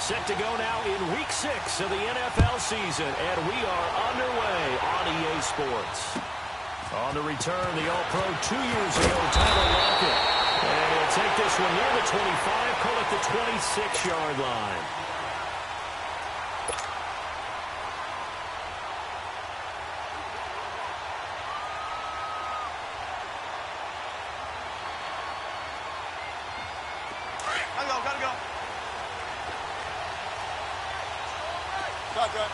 Set to go now in Week 6 of the NFL season, and we are underway on EA Sports. On the return, the All-Pro 2 years ago, Tyler Lockett. And he'll take this one near the 25, call it the 26-yard line. Gotta go. Shotgun.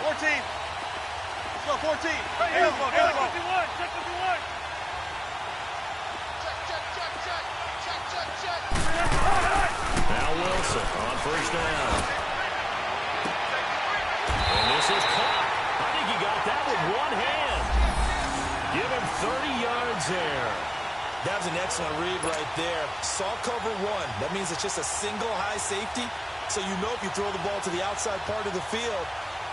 14. Let's go, 14. Hey, let's go. Check 51. Check. Now Wilson on first down. And this is caught. I think he got that with one hand. Give him 30 yards there. That was an excellent read right there. Saw cover one. That means it's just a single high safety. So you know if you throw the ball to the outside part of the field,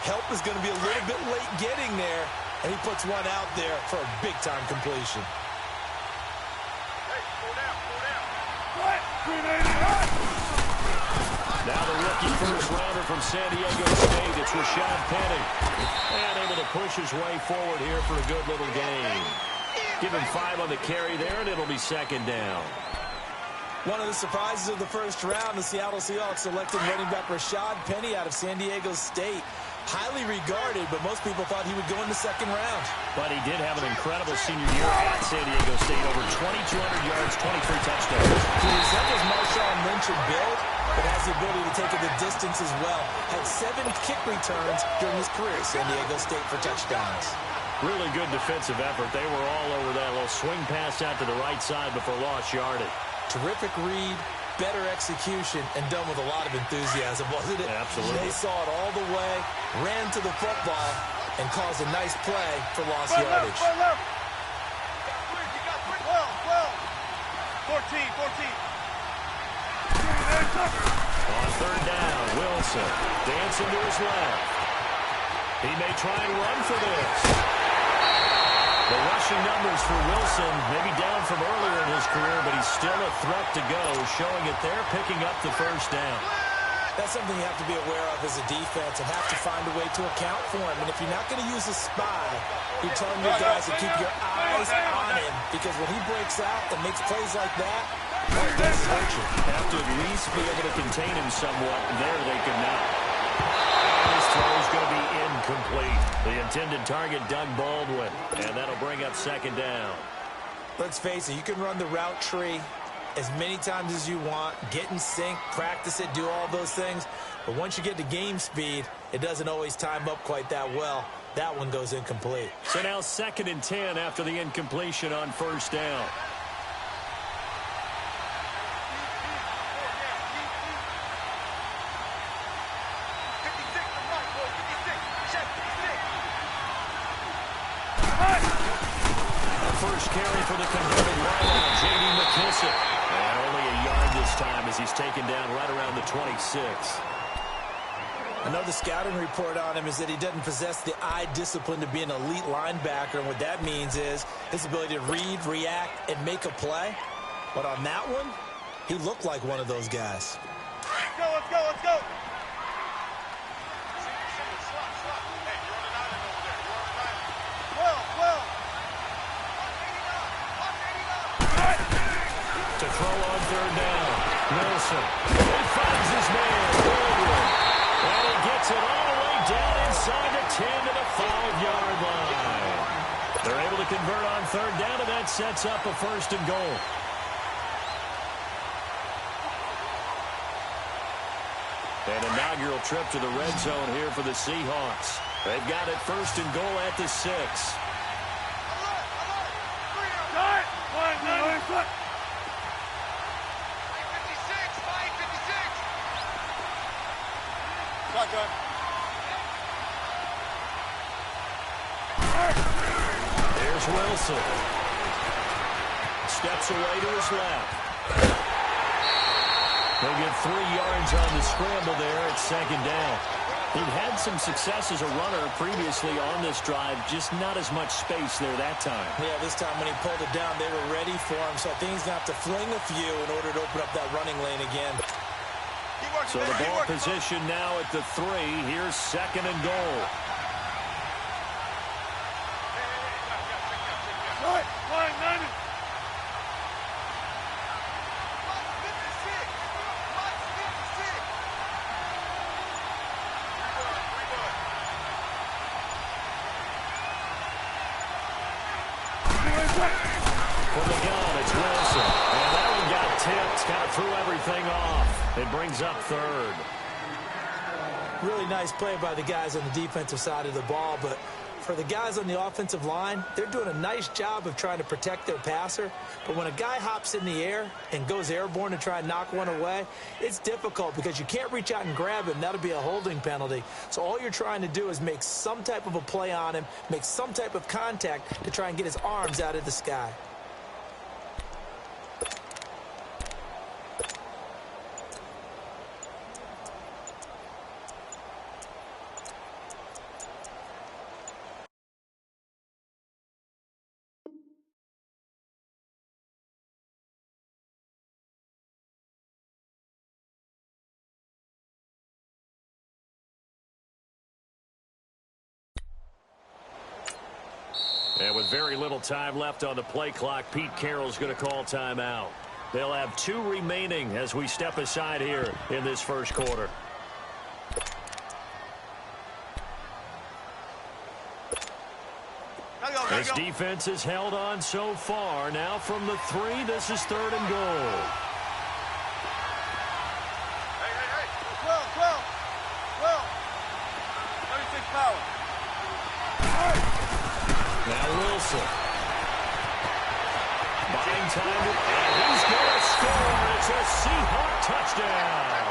help is going to be a little bit late getting there. And he puts one out there for a big-time completion. Now the rookie first-rounder from San Diego State. It's Rashad Penny. And able to push his way forward here for a good little gain. Give him 5 on the carry there, and it'll be second down. One of the surprises of the first round, the Seattle Seahawks selected running back Rashad Penny out of San Diego State. Highly regarded, but most people thought he would go in the second round. But he did have an incredible senior year at San Diego State. Over 2,200 yards, 23 touchdowns. He resembles Marshawn Lynch in build, but has the ability to take it the distance as well. Had 7 kick returns during his career at San Diego State for touchdowns. Really good defensive effort. They were all over that little swing pass out to the right side before lost yardage. Terrific read, better execution, and done with a lot of enthusiasm, wasn't it? Absolutely. They saw it all the way, ran to the football, and caused a nice play for lost yardage. 14. On third down, Wilson dancing to his left. He may try and run for this. The rushing numbers for Wilson maybe down from earlier in his career, but he's still a threat to go, showing it there, picking up the first down. That's something you have to be aware of as a defense and have to find a way to account for him. And if you're not going to use a spy, you're telling your guys to keep your eyes on him, because when he breaks out and makes plays like that, that does hurt you. Have to at least be able to contain him somewhat. There they could not. His throw is going to be incomplete. The intended target, Doug Baldwin, and that'll bring up second down. Let's face it, you can run the route tree as many times as you want, get in sync, practice it, do all those things. But once you get to game speed, it doesn't always time up quite that well. That one goes incomplete. So now 2nd and 10 after the incompletion on first down. First carry for the converted wideout, J.D. McKissick. And only a yard this time as he's taken down right around the 26. Another scouting report on him is that he doesn't possess the eye discipline to be an elite linebacker. And what that means is his ability to read, react, and make a play. But on that one, he looked like one of those guys. Let's go. To throw on third down. Wilson. He finds his man, Baldwin. And he gets it all the way down inside the 10 to the 5-yard line. They're able to convert on third down, and that sets up a 1st and goal. An inaugural trip to the red zone here for the Seahawks. They've got it 1st and goal at the 6. Shotgun. There's Wilson. Steps away to his left. They'll get 3 yards on the scramble there at 2nd down. He'd had some success as a runner previously on this drive, just not as much space there that time. Yeah, this time when he pulled it down, they were ready for him. So I think he's going to have to fling a few in order to open up that running lane again. So the ball position now at the 3. Here's 2nd and goal. Line 90. From the gun, it's Wilson. And that one got tipped, kind of threw everything off. It brings up 3rd. Really nice play by the guys on the defensive side of the ball, but for the guys on the offensive line, they're doing a nice job of trying to protect their passer. But when a guy hops in the air and goes airborne to try and knock one away, it's difficult because you can't reach out and grab it, and that'll be a holding penalty. So all you're trying to do is make some type of a play on him, make some type of contact to try and get his arms out of the sky. And with very little time left on the play clock, Pete Carroll's going to call timeout. They'll have 2 remaining as we step aside here in this first quarter. This defense has held on so far. Now from the 3, this is 3rd and goal. Hey. 12. 36 power. Now Wilson. Buying time, and he's going to score. It's a Seahawk touchdown.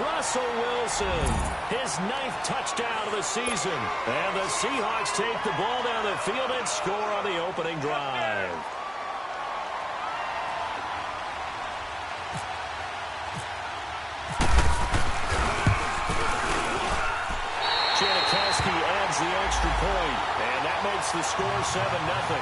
Russell Wilson, his 9th touchdown of the season. And the Seahawks take the ball down the field and score on the opening drive. Janikowski adds the extra point, and that makes the score 7-0.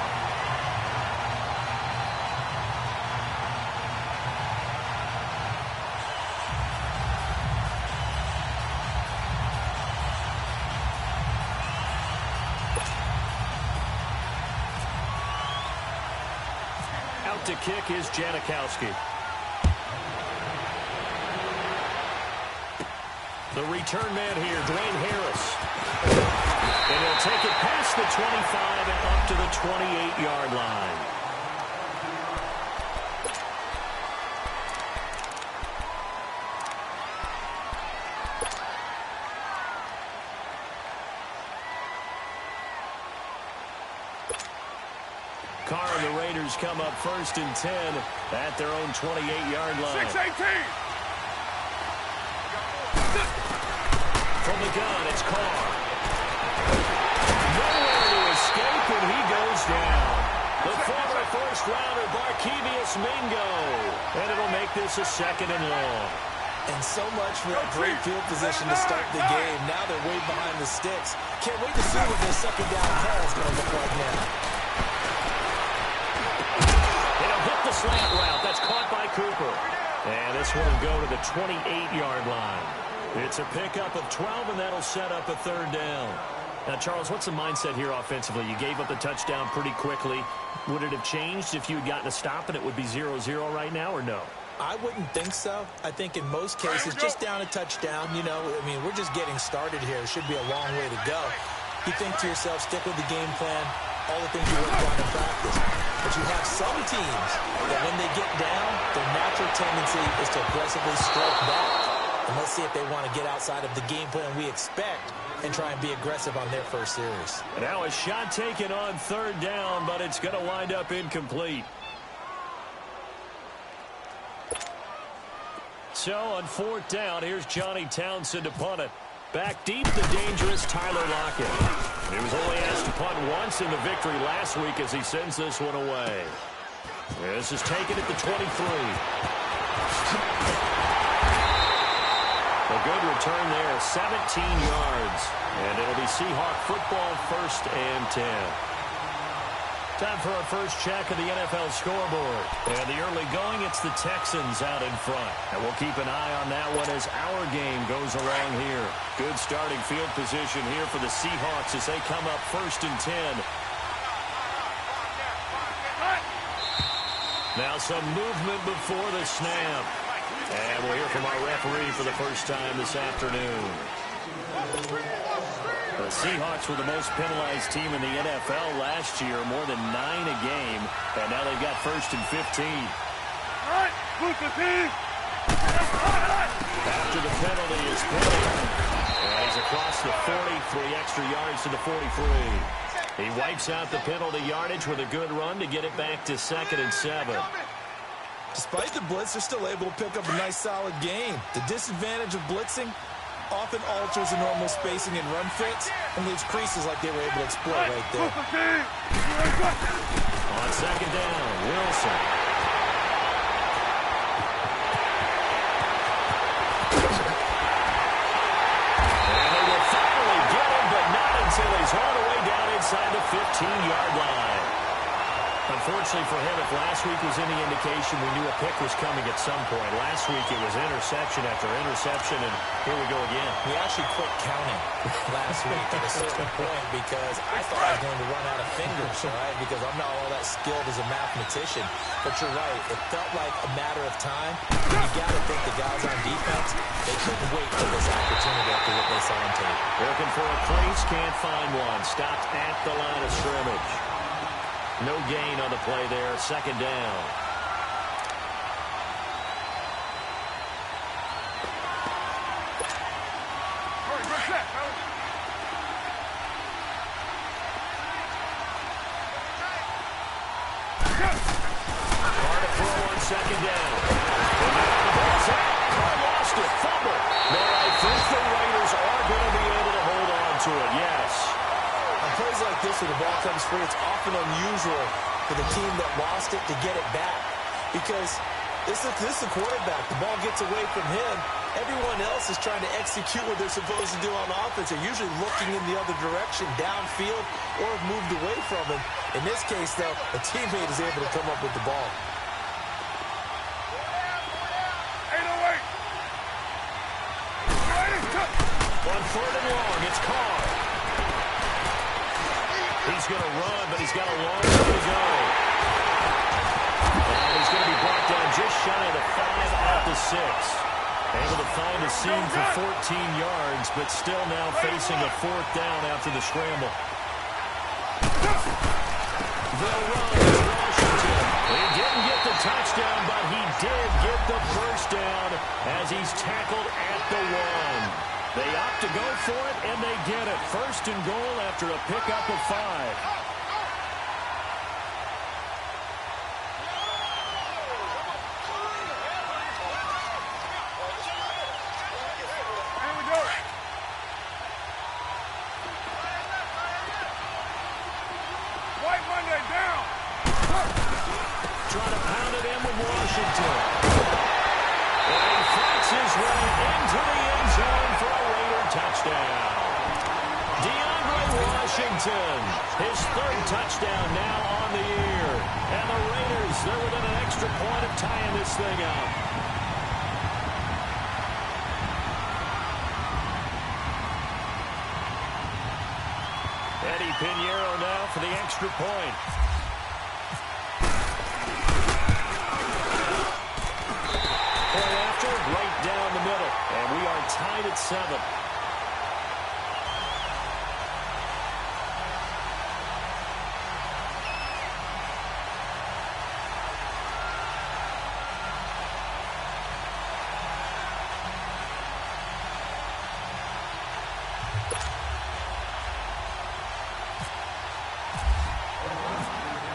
Out to kick is Janikowski. The return man here, Dwayne Harris. And he'll take it past the 25 and up to the 28-yard line. Carr and the Raiders come up 1st and 10 at their own 28-yard line. 6-18. From the gun, it's Carr. Nowhere to escape, and he goes down. The former first-rounder, Barkevious Mingo. And it'll make this a 2nd and long. And so much for that great field position to start the game. Now they're way behind the sticks. Can't wait to see what their 2nd down call is going to look like now. It'll hit the slant route. That's caught by Cooper. And this one will go to the 28-yard line. It's a pickup of 12, and that'll set up a 3rd down. Now, Charles, what's the mindset here offensively? You gave up the touchdown pretty quickly. Would it have changed if you had gotten a stop and it would be 0-0 right now, or no? I wouldn't think so. I think in most cases, just down a touchdown, you know, I mean, we're just getting started here. It should be a long way to go. You think to yourself, stick with the game plan, all the things you worked on in practice. But you have some teams that when they get down, their natural tendency is to aggressively stroke back. And let's see if they want to get outside of the game plan we expect and try and be aggressive on their first series. Now a shot taken on 3rd down, but it's going to wind up incomplete. So on 4th down, here's Johnny Townsend to punt it. Back deep, the dangerous Tyler Lockett. He was only asked to punt once in the victory last week as he sends this one away. This is taken at the 23. A good return there, 17 yards. And it'll be Seahawk football, 1st and 10. Time for our first check of the NFL scoreboard. And the early going, it's the Texans out in front. And we'll keep an eye on that one as our game goes along here. Good starting field position here for the Seahawks as they come up 1st and 10. Now some movement before the snap. And we'll hear from our referee for the first time this afternoon. The Seahawks were the most penalized team in the NFL last year, more than 9 a game, and now they've got 1st and 15. After the penalty is Penny, and he's across the 40, 3 extra yards to the 43. He wipes out the penalty yardage with a good run to get it back to 2nd and 7. Despite the blitz, they're still able to pick up a nice, solid gain. The disadvantage of blitzing often alters the normal spacing and run fits and leaves creases like they were able to exploit right there. On 2nd down, Wilson. And they will finally get him, but not until he's all the way down inside the 15-yard line. Unfortunately for him, if last week was any indication, we knew a pick was coming at some point. Last week it was interception after interception, and here we go again. We actually quit counting last week at a 60 point because I thought I was going to run out of fingers, right? Because I'm not all that skilled as a mathematician. But you're right. It felt like a matter of time. You got to think the guys on defense, they couldn't wait for this opportunity after what they saw on tape. Looking for a place, can't find one. Stopped at the line of scrimmage. No gain on the play there. 2nd down. Hard to throw on 2nd down. Carr lost it. Fumble. But I think the Raiders are going to be able to hold on to it. Yes. On plays like this where the ball comes free, it's often unusual for the team that lost it to get it back. Because this is the quarterback. The ball gets away from him. Everyone else is trying to execute what they're supposed to do on offense. They're usually looking in the other direction, downfield, or have moved away from him. In this case, though, a teammate is able to come up with the ball. On 3rd and long, it's Carr. He's going to run, but he's got a long way to go. And he's going to be brought down just shy of the 5 at the 6. Able to find a seam for 14 yards, but still now facing a 4th down after the scramble. They'll run as Washington. He didn't get the touchdown, but he did get the first down as he's tackled at the 1. They opt to go for it, and they get it. 1st and goal after a pickup of 5. Trying to pound it in with Washington. And he fights his way into the end zone for a Raider touchdown. Washington, his 3rd touchdown now on the year. And the Raiders, they're within an extra point of tying this thing up. Eddie Pinheiro now for the extra point. Right down the middle, and we are tied at 7.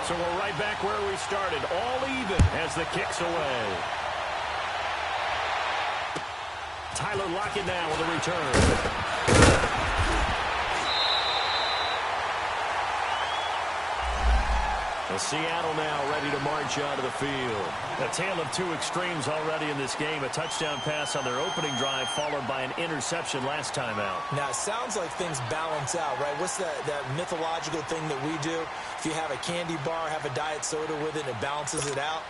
So we're right back where we started, all even as the kick's away. Tyler Lockett now with a return. Well, Seattle now ready to march out of the field. A tale of two extremes already in this game. A touchdown pass on their opening drive followed by an interception last time out. Now, it sounds like things balance out, right? What's that mythological thing that we do? If you have a candy bar, have a diet soda with it, it balances it out.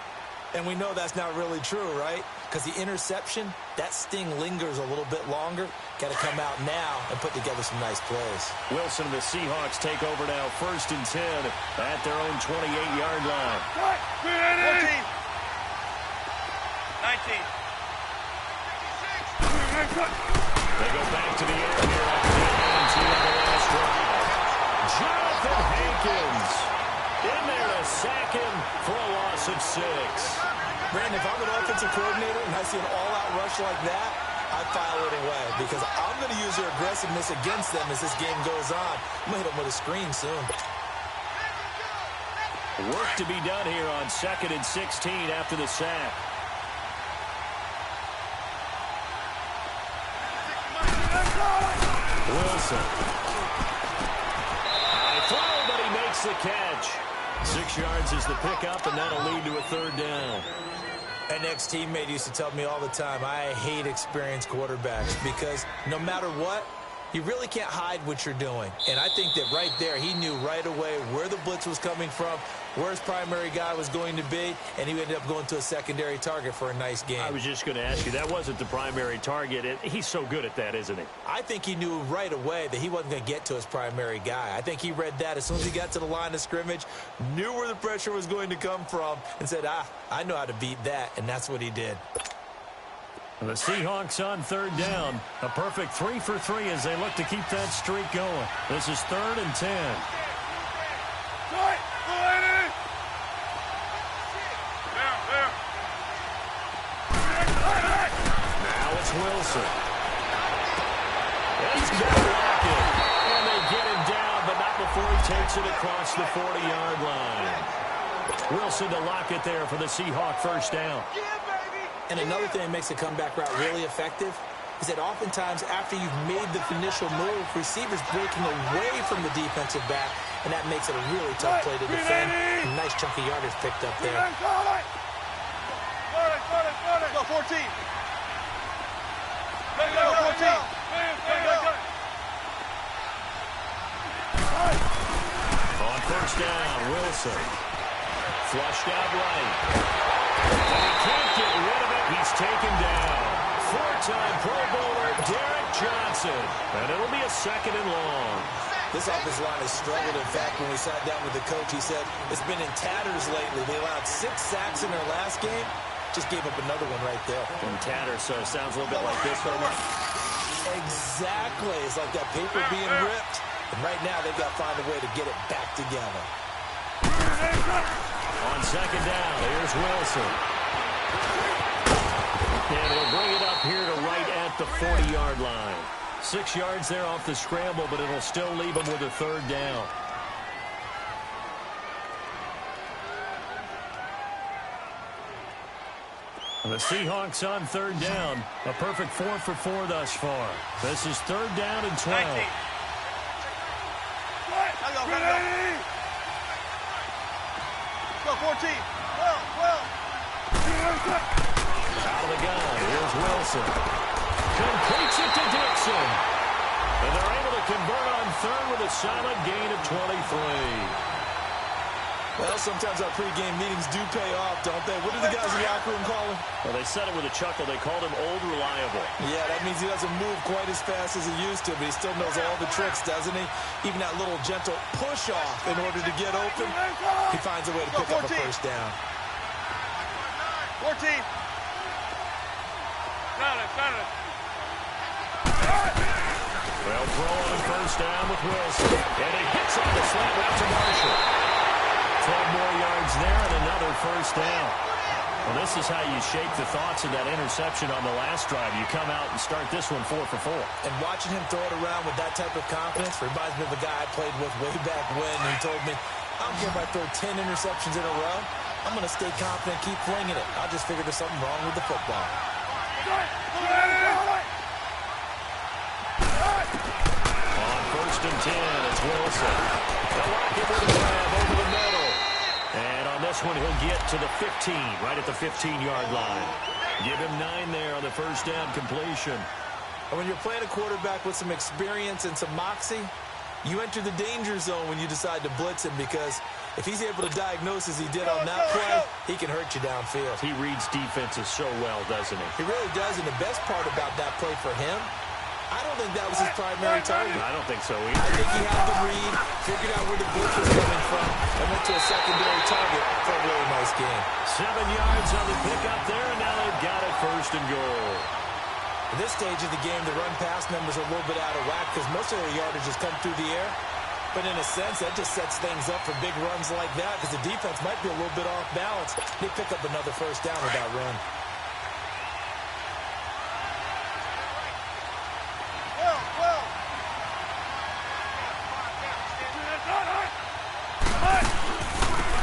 And we know that's not really true, right? Because the interception, that sting lingers a little bit longer. Got to come out now and put together some nice plays. Wilson and the Seahawks take over now, 1st and 10 at their own 28-yard line. 14. 19. They go back to the air here after the on the last drive. Jonathan Hankins in there to sack him for a loss of 6. Brandon, if I'm an offensive coordinator and I see an all-out rush like that, I file it away because I'm going to use their aggressiveness against them as this game goes on. I'm going to hit them with a screen soon. Work to be done here on 2nd and 16 after the sack. Wilson. High throw, but he makes the catch. 6 yards is the pickup, and that'll lead to a 3rd down. An ex-teammate used to tell me all the time, I hate experienced quarterbacks because no matter what, you really can't hide what you're doing. And I think that right there, he knew right away where the blitz was coming from, where his primary guy was going to be, and he ended up going to a secondary target for a nice game. I was just going to ask you, that wasn't the primary target. He's so good at that, isn't he? I think he knew right away that he wasn't going to get to his primary guy. I think he read that as soon as he got to the line of scrimmage, knew where the pressure was going to come from, and said, I know how to beat that, and that's what he did. The Seahawks on 3rd down. A perfect 3 for 3 as they look to keep that streak going. This is 3rd and 10. Now it's Wilson. He's got Lockett. And they get him down, but not before he takes it across the 40-yard line. Wilson to Lockett there for the Seahawk 1st down. And another thing that makes the comeback route really effective is that oftentimes after you've made the initial move, receivers breaking away from the defensive back, and that makes it a really tough play to defend. A nice chunk of yardage picked up there. Go 14. Go 14. On 1st down, Wilson. Flushed out right. And he can't get rid of it. He's taken down. 4-time Pro Bowler Derek Johnson. And it'll be a 2nd and long. This offensive line has struggled. In fact, when we sat down with the coach, he said it's been in tatters lately. They allowed 6 sacks in their last game. Just gave up another one right there. In tatters, so it sounds a little bit like this. Exactly. It's like that paper being ripped. And right now, they've got to find a way to get it back together. On 2nd down, here's Wilson. And he'll bring it up here to right at the 40-yard line. 6 yards there off the scramble, but it'll still leave him with a 3rd down. The Seahawks on 3rd down. A perfect 4 for 4 thus far. This is 3rd down and 12. 19. Go 14. Well. Out of the gun. Here's Wilson. Completes it to Dixon. And they're able to convert on 3rd with a solid gain of 23. Well, sometimes our pregame meetings do pay off, don't they? What do the guys in the locker room call him? Well, they said it with a chuckle. They called him Old Reliable. Yeah, that means he doesn't move quite as fast as he used to, but he still knows all the tricks, doesn't he? Even that little gentle push-off in order to get open, he finds a way to pick up a 1st down. 14. Well, throw on 1st down with Wilson. And he hits on the slant route to Marshall. 12 more yards there and another 1st down. Well, this is how you shake the thoughts of that interception on the last drive. You come out and start this one 4 for 4. And watching him throw it around with that type of confidence reminds me of a guy I played with way back when. He told me, I don't care if I throw 10 interceptions in a row. I'm going to stay confident, keep flinging it. I just figured there's something wrong with the football. On 1st and 10, it's Wilson. They'll lock it with a grab over the middle. this one, he'll get to the 15, right at the 15-yard line. Give him 9 there on the first down completion. And when you're playing a quarterback with some experience and some moxie, you enter the danger zone when you decide to blitz him, because if he's able to diagnose as he did on that play, he can hurt you downfield. He reads defenses so well, doesn't he? He really does, and the best part about that play for him, I don't think that was his primary target. I don't think so either. I think he had the read, figured out where the blitz was coming from, and went to a secondary target for a really nice game. 7 yards on the pickup there, and now they've got it first and goal. At this stage of the game, the run-pass numbers are a little bit out of whack because most of their yardage has come through the air. But in a sense, that just sets things up for big runs like that because the defense might be a little bit off balance. They pick up another first down with that run.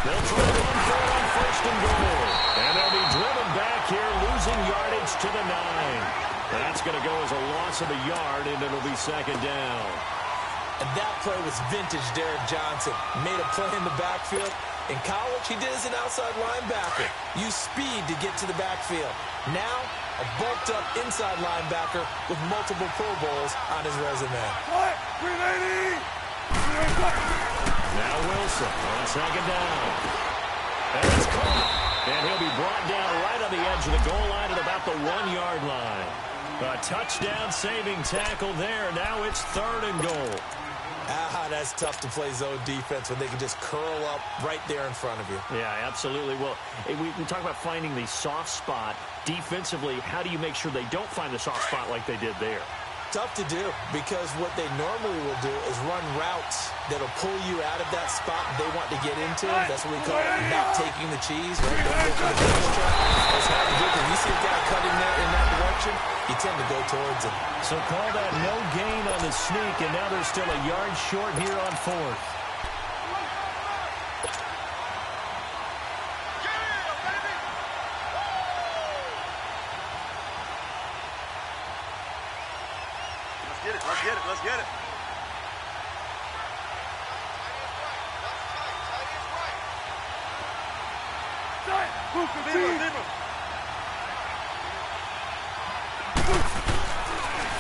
They'll try to run for it on first and goal. And they'll be driven back here, losing yardage to the 9. That's going to go as a loss of a yard, and it'll be second down. And that play was vintage Derek Johnson. Made a play in the backfield. In college, he did as an outside linebacker. Used speed to get to the backfield. Now, a bulked-up inside linebacker with multiple Pro Bowls on his resume. Now Wilson on second down. And it's caught. And he'll be brought down right on the edge of the goal line at about the 1-yard line. A touchdown-saving tackle there. Now it's third and goal. That's tough to play zone defense when they can just curl up right there in front of you. Yeah, absolutely. Well, we talk about finding the soft spot. Defensively, how do you make sure they don't find the soft spot like they did there? Tough to do, because what they normally will do is run routes that'll pull you out of that spot they want to get into. That's what we call not taking the cheese, right? Don't go for the finish track. That's hard to do because you see a guy cutting there in that direction, you tend to go towards him. So call that no gain on the sneak, and now they're still a yard short here on fourth. Let's get it.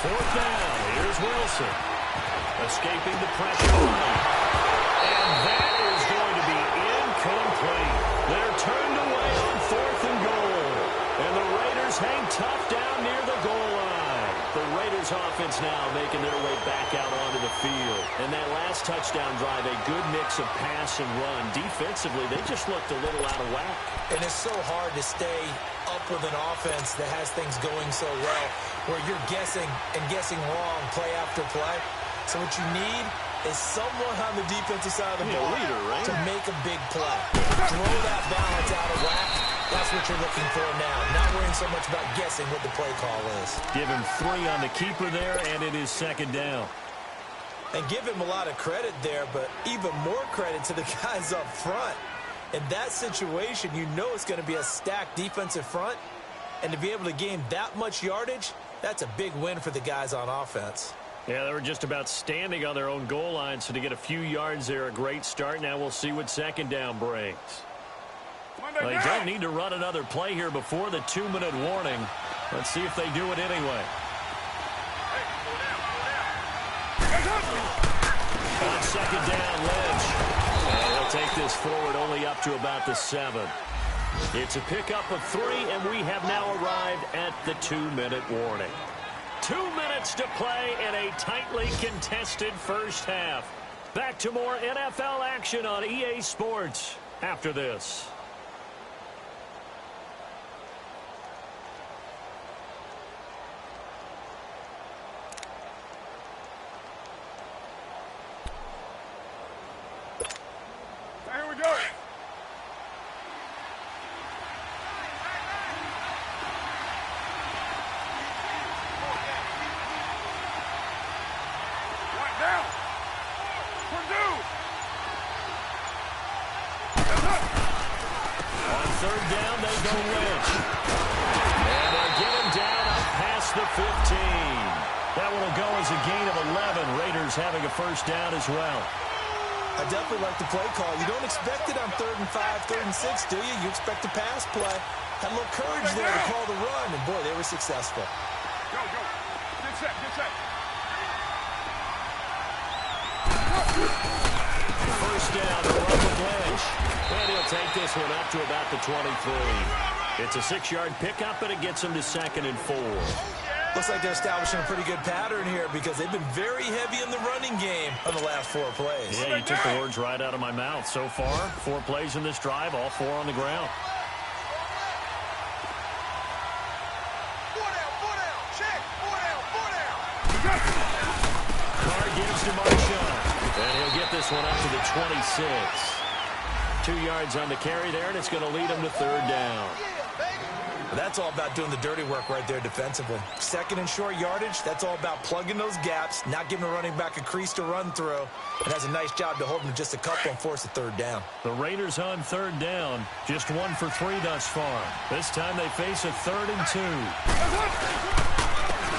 Fourth down. Here's Wilson. Escaping the pressure. And that is going to be incomplete. They're turned away on fourth and goal. And the Raiders hang tough down near the goal line. The Raiders offense now making their way back out onto the field. And that last touchdown drive, a good mix of pass and run. Defensively, they just looked a little out of whack. And it's so hard to stay up with an offense that has things going so well, where you're guessing and guessing wrong play after play. So what you need is someone on the defensive side of the ball to make a big play. Throw that balance out of whack. That's what you're looking for now. Not worrying so much about guessing what the play call is. Give him 3 on the keeper there, and it is second down. And give him a lot of credit there, but even more credit to the guys up front. In that situation, you know it's going to be a stacked defensive front. And to be able to gain that much yardage, that's a big win for the guys on offense. Yeah, they were just about standing on their own goal line, so to get a few yards there, a great start. Now we'll see what second down brings. Well, they don't need to run another play here before the 2-minute warning. Let's see if they do it anyway. On second down, Lynch. And he'll take this forward only up to about the 7. It's a pickup of 3, and we have now arrived at the 2-minute warning. 2 minutes to play in a tightly contested first half. Back to more NFL action on EA Sports after this. Here we go. Third down, they go Lynch. And they'll get him down up past the 15. That one will go as a gain of 11. Raiders having a first down as well. I definitely like the play call. You don't expect it on 3rd and 5, 3rd and 6, do you? You expect a pass play. Had a little courage there to call the run, and boy, they were successful. Go. Get set. First down, the run with Lynch. And he'll take this one up to about the 23. It's a 6-yard pickup, and it gets him to 2nd and 4. Looks like they're establishing a pretty good pattern here because they've been very heavy in the running game on the last 4 plays. Yeah, you took the words right out of my mouth. So far, 4 plays in this drive, all 4 on the ground. Carr gives to Marshawn, and he'll get this one up to the 26. 2 yards on the carry there, and it's going to lead him to 3rd down. That's all about doing the dirty work right there defensively. 2nd and short yardage, that's all about plugging those gaps, not giving the running back a crease to run through, and has a nice job to hold him to just a couple and force a 3rd down. The Raiders on 3rd down, just 1 for 3 thus far. This time they face a 3rd and 2.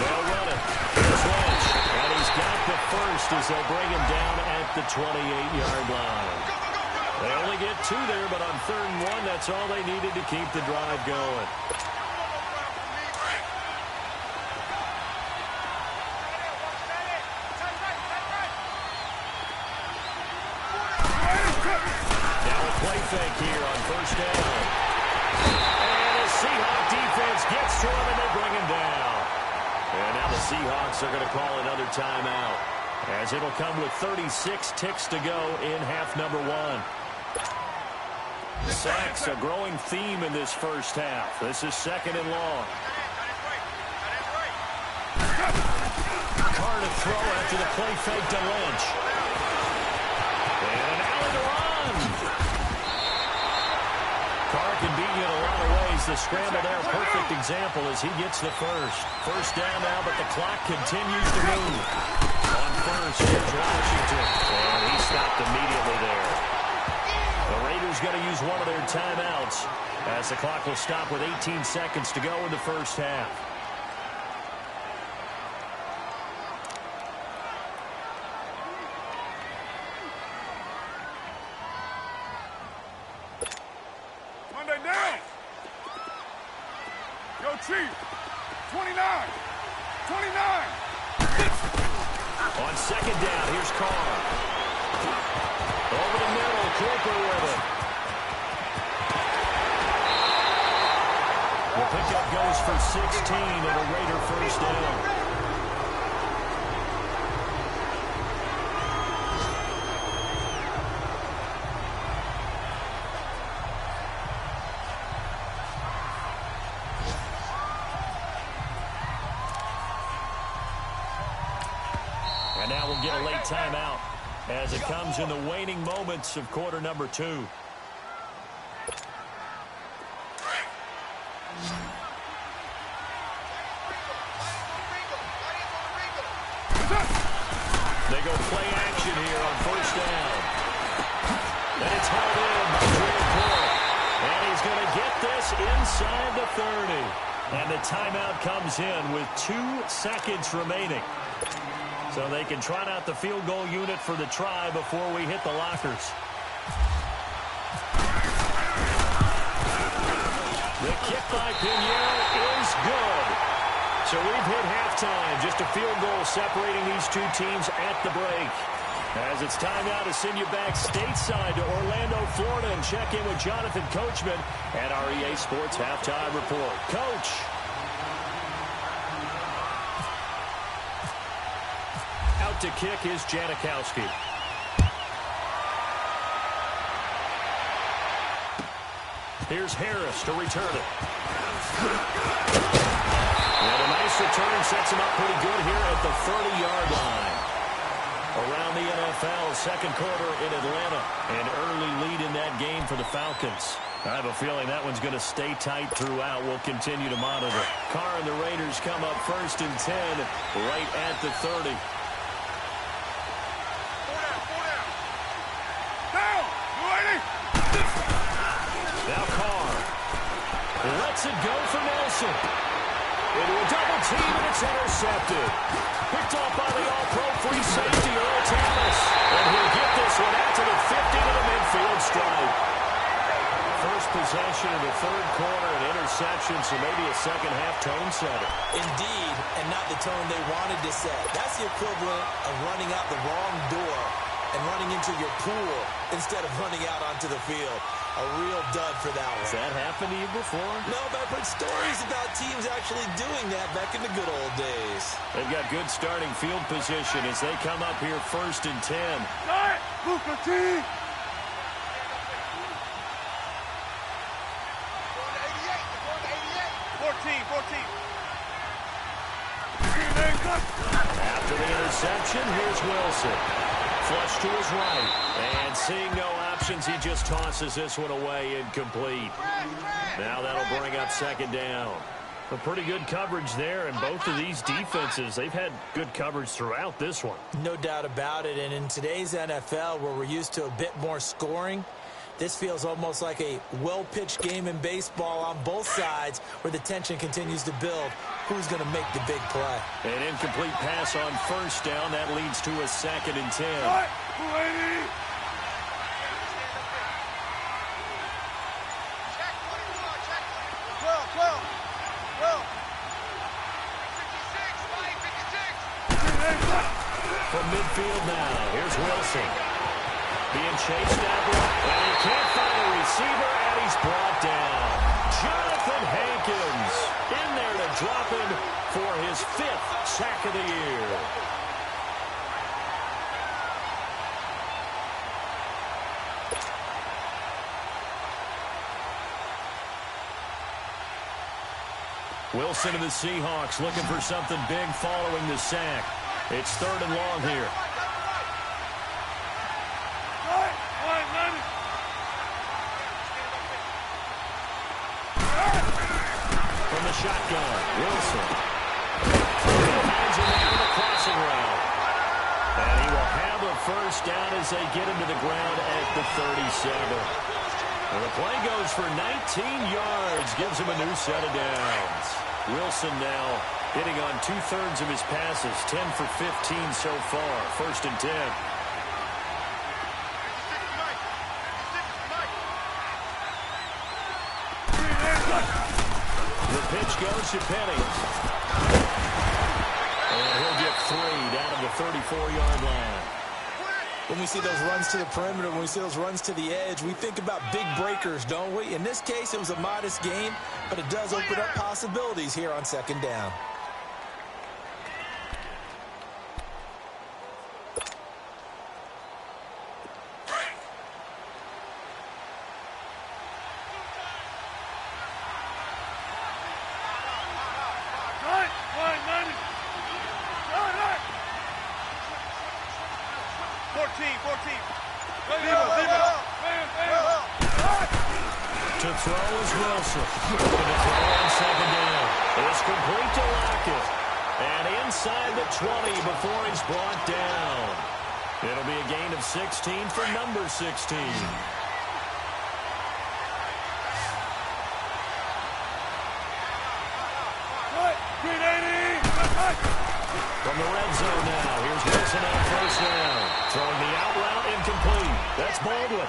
They'll run it. Here's Lynch, and he's got the first as they'll bring him down at the 28-yard line. They only get 2 there, but on 3rd and 1, that's all they needed to keep the drive going. Now a play fake here on 1st down. And the Seahawks defense gets to him, and they bring him down. And now the Seahawks are going to call another timeout, as it'll come with 36 ticks to go in half number 1. Sacks, a growing theme in this first half. This is 2nd and long. Carr to throw after the play fake to Lynch. And an alley to run. Carr can beat you in a lot of ways. The scramble there, perfect example as he gets the first. First down now, but the clock continues to move. On first, here's Washington. And he stopped immediately there. The Raiders going to use one of their timeouts as the clock will stop with 18 seconds to go in the first half. Monday down. Yo, Chief. 29. On 2nd down, here's Carr. Over the middle, Cooper with it. The pickup goes for 16 and a Raider first down. And now we'll get a late timeout as it comes in the waning moments of quarter number 2. They go play action here on 1st down. And it's held in by Drake Court. And he's going to get this inside the 30. And the timeout comes in with 2 seconds remaining. So they can trot out the field goal unit for the try before we hit the lockers. The kick by Pinheiro is good. So we've hit halftime. Just a field goal separating these 2 teams at the break. As it's time now to send you back stateside to Orlando, Florida, and check in with Jonathan Coachman at our EA Sports Halftime Report. Coach. Out to kick is Janikowski. Here's Harris to return it. And a nice return sets him up pretty good here at the 30-yard line. Around the NFL, 2nd quarter in Atlanta. An early lead in that game for the Falcons. I have a feeling that one's going to stay tight throughout. We'll continue to monitor. Carr and the Raiders come up 1st and 10 right at the 30. Now Carr lets it go for Nelson. Into a double team, and it's intercepted. Picked off by the all-pro free safety, Earl Thomas. And he'll get this one out to the 50 to the midfield stripe. First possession of the third quarter, an interception, so maybe a second-half tone setter. Indeed, and not the tone they wanted to set. That's the equivalent of running out the wrong door and running into your pool instead of running out onto the field. A real dud for that one. Has that happened to you before? No, but I've heard stories about teams actually doing that back in the good old days. They've got good starting field position as they come up here 1st and 10. Start! Booker T! 14. After the interception, here's Wilson. Flush to his right. And seeing no options, he just tosses this one away, incomplete. Now that'll bring up 2nd down. A pretty good coverage there, and both of these defenses, they've had good coverage throughout this one. No doubt about it, and in today's NFL, where we're used to a bit more scoring, this feels almost like a well-pitched game in baseball on both sides where the tension continues to build. Who's going to make the big play? An incomplete pass on 1st down. That leads to a 2nd and 10. From midfield now, here's Wilson. Being chased out right, and he can't find a receiver, and he's brought down. Jonathan Hankins in there to drop him for his 5th sack of the year. Wilson and the Seahawks looking for something big following the sack. It's 3rd and long here. From the shotgun, Wilson. Finds him out of the crossing route. And he will have a 1st down as they get him to the ground at the 37. And the play goes for 19 yards, gives him a new set of downs. Wilson now hitting on 2/3 of his passes, 10 for 15 so far. 1st and 10. The pitch goes to Penny. And he'll get 3 down to the 34-yard line. When we see those runs to the perimeter, when we see those runs to the edge, we think about big breakers, don't we? In this case, it was a modest gain, but it does open up possibilities here on 2nd down. To throw is Wilson. Looking to throw on 2nd down. It's complete to Lockett. And inside the 20 before he's brought down. It'll be a gain of 16 for number 16. From the red zone now, here's Wilson on 1st down. Throwing the out route, incomplete. That's Baldwin.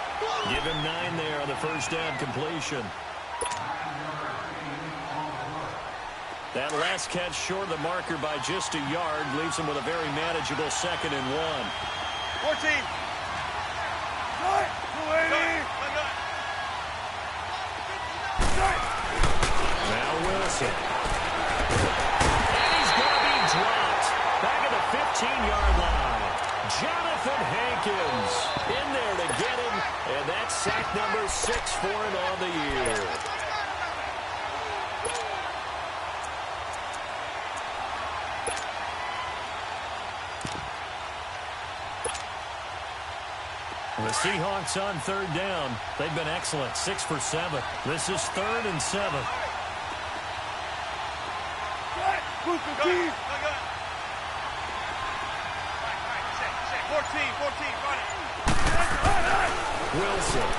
Give him 9 there on the 1st down completion. That last catch short of the marker by just a yard leaves him with a very manageable 2nd and 1. 14. Now Wilson. And he's going to be dropped. Back at the 15-yard line. Jonathan Hankins in there to get him. And that's sack number 6 for him on the year. The Seahawks on 3rd down. They've been excellent. 6 for 7. This is 3rd and 7. 14. Wilson.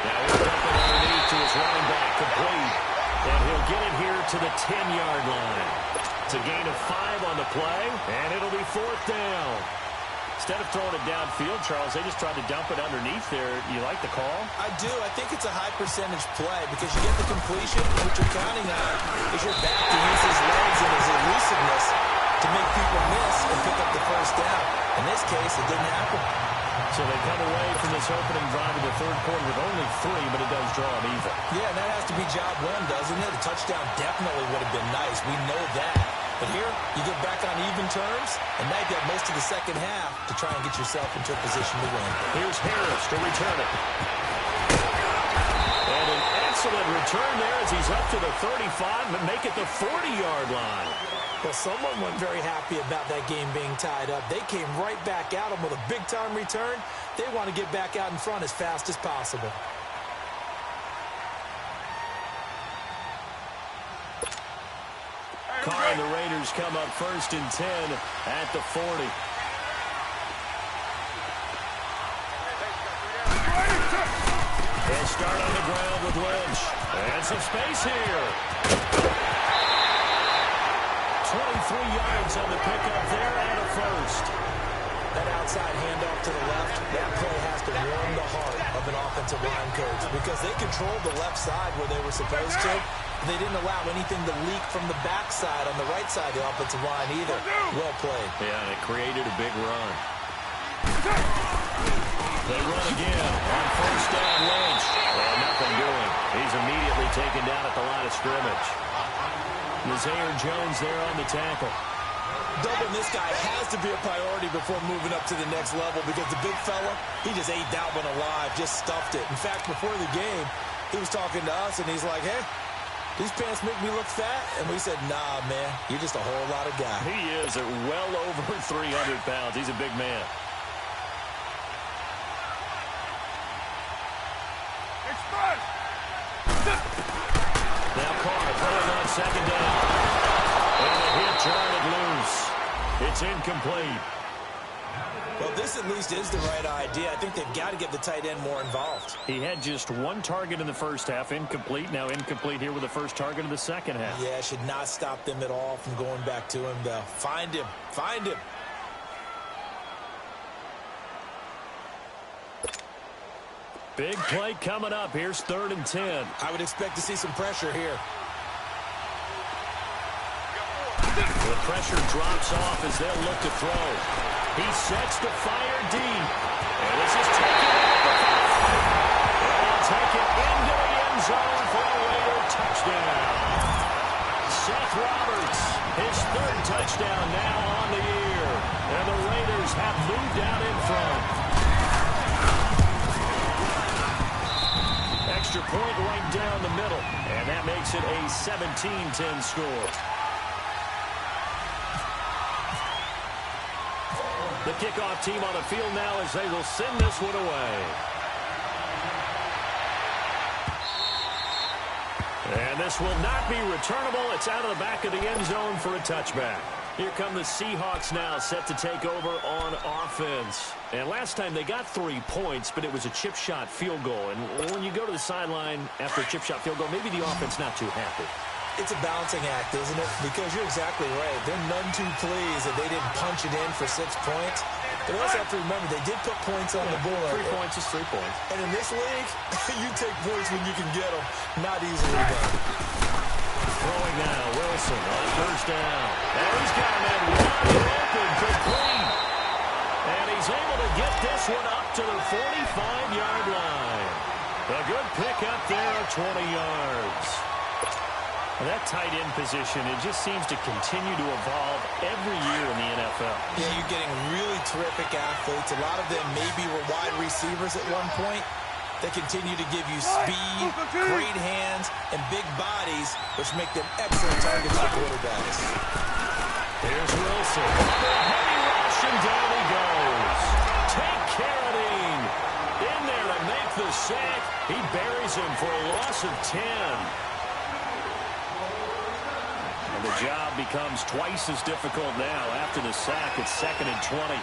Now he'll dump it underneath to his running back, complete. And he'll get it here to the 10-yard line. It's a gain of 5 on the play, and it'll be 4th down. Instead of throwing it downfield, Charles, they just tried to dump it underneath there. You like the call? I do. I think it's a high-percentage play because you get the completion. What you're counting on is your back to use his legs and his elusiveness to make people miss and pick up the first down. In this case, it didn't happen. So they come away from this opening drive in the third quarter with only 3, but it does draw them even. Yeah, and that has to be job one, doesn't it? A touchdown definitely would have been nice. We know that. But here, you get back on even terms, and now you got most of the second half to try and get yourself into a position to win. Here's Harris to return it. And an excellent return there as he's up to the 35 and make it the 40-yard line. Well, someone wasn't very happy about that game being tied up. They came right back at him with a big-time return. They want to get back out in front as fast as possible. Carr and the Raiders come up 1st and 10 at the 40. They'll start on the ground with Lynch. And some space here. 23 yards on the pickup there and a first. That outside handoff to the left, that play has to warm the heart of an offensive line coach because they controlled the left side where they were supposed to. They didn't allow anything to leak from the backside on the right side of the offensive line either. Well played. Yeah, and it created a big run. They run again on 1st down. Lynch. Well, nothing doing. He's immediately taken down at the line of scrimmage. Zaire Jones there on the tackle. Doubling this guy has to be a priority before moving up to the next level because the big fella, he just ate that one alive, just stuffed it. In fact, before the game, he was talking to us, and he's like, hey, these pants make me look fat? And we said, nah, man, you're just a whole lot of guy. He is at well over 300 pounds. He's a big man. Now Carr pulling on 2nd down. And a hit jarred loose. It's incomplete. Well, this at least is the right idea. I think they've got to get the tight end more involved. He had just 1 target in the first half, incomplete. Now incomplete here with the first target of the second half. Yeah, should not stop them at all from going back to him, though. Find him. Find him. Big play coming up. Here's 3rd and 10. I would expect to see some pressure here. The pressure drops off as they'll look to throw. He sets to fire deep. And this is taken out the 5. And he'll take it into the end zone for a Raider touchdown. Seth Roberts, his 3rd touchdown now on the year. And the Raiders have moved out in front. Extra point right down the middle. And that makes it a 17-10 score. The kickoff team on the field now as they will send this one away. And this will not be returnable. It's out of the back of the end zone for a touchback. Here come the Seahawks now set to take over on offense. And last time they got 3 points, but it was a chip shot field goal. And when you go to the sideline after a chip shot field goal, maybe the offense not too happy. It's a balancing act, isn't it? Because you're exactly right. They're none too pleased that they didn't punch it in for 6 points. But you also have to remember, they did put points on the board. 3 points is 3 points. And in this league, you take points when you can get them. Not easily done. Throwing now, Wilson on 1st down. And he's got him wide open, complete. And he's able to get this one up to the 45-yard line. A good pickup there of 20 yards. And that tight end position, it just seems to continue to evolve every year in the NFL. Yeah, you're getting really terrific athletes. A lot of them maybe were wide receivers at one point. They continue to give you speed, great hands, and big bodies, which make them excellent targets for quarterbacks. Here's Wilson. Heavy rush, and down he goes. Take care of him. In there to make the sack. He buries him for a loss of 10. The job becomes twice as difficult now. After the sack, it's 2nd and 20.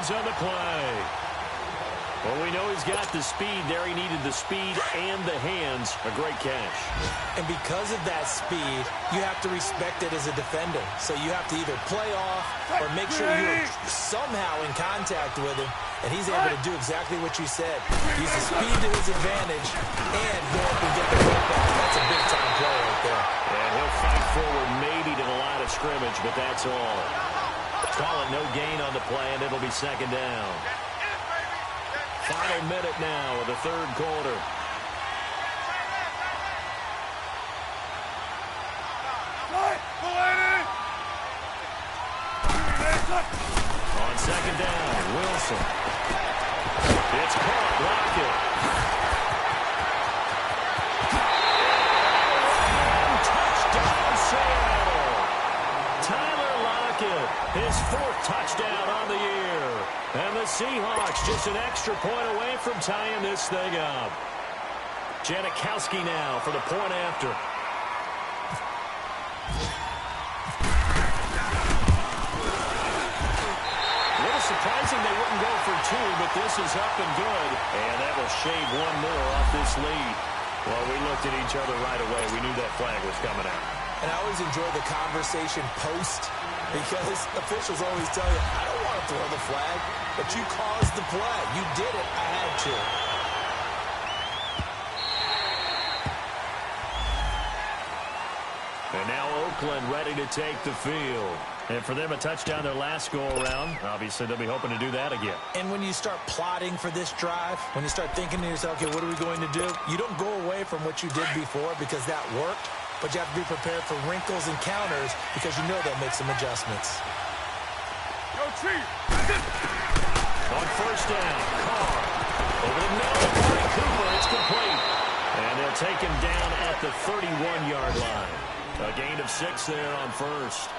yards on the play. Well, we know he's got the speed there. He needed the speed and the hands. A great catch. And because of that speed, you have to respect it as a defender. So you have to either play off or make sure you're somehow in contact with him. And he's able to do exactly what you said. Use the speed to his advantage and go up and get the football. That's a big-time play right there. And he'll fight forward maybe to the line of scrimmage, but that's all. Call it no gain on the play, and it'll be second down. Final minute now of the third quarter. On second down, Wilson. It's caught. Lockett. And touchdown, Seattle. Tyler Lockett, his fourth touchdown on the year. And the Seahawks just an extra point away from tying this thing up. Janikowski now for the point after. Surprising they wouldn't go for two, but this is up and good. And that will shave one more off this lead. Well, we looked at each other right away. We knew that flag was coming out. And I always enjoy the conversation post because officials always tell you, I don't want to throw the flag, but you caused the play. You did it. I had to. And now Oakland ready to take the field. And for them, a touchdown their last go-around. Obviously, they'll be hoping to do that again. And when you start plotting for this drive, when you start thinking to yourself, okay, what are we going to do? You don't go away from what you did before because that worked, but you have to be prepared for wrinkles and counters because you know they'll make some adjustments. Go, Chief! On first down, Carr. Over the middle, Amari Cooper. It's complete. And they'll take him down at the 31-yard line. A gain of 6 there on first.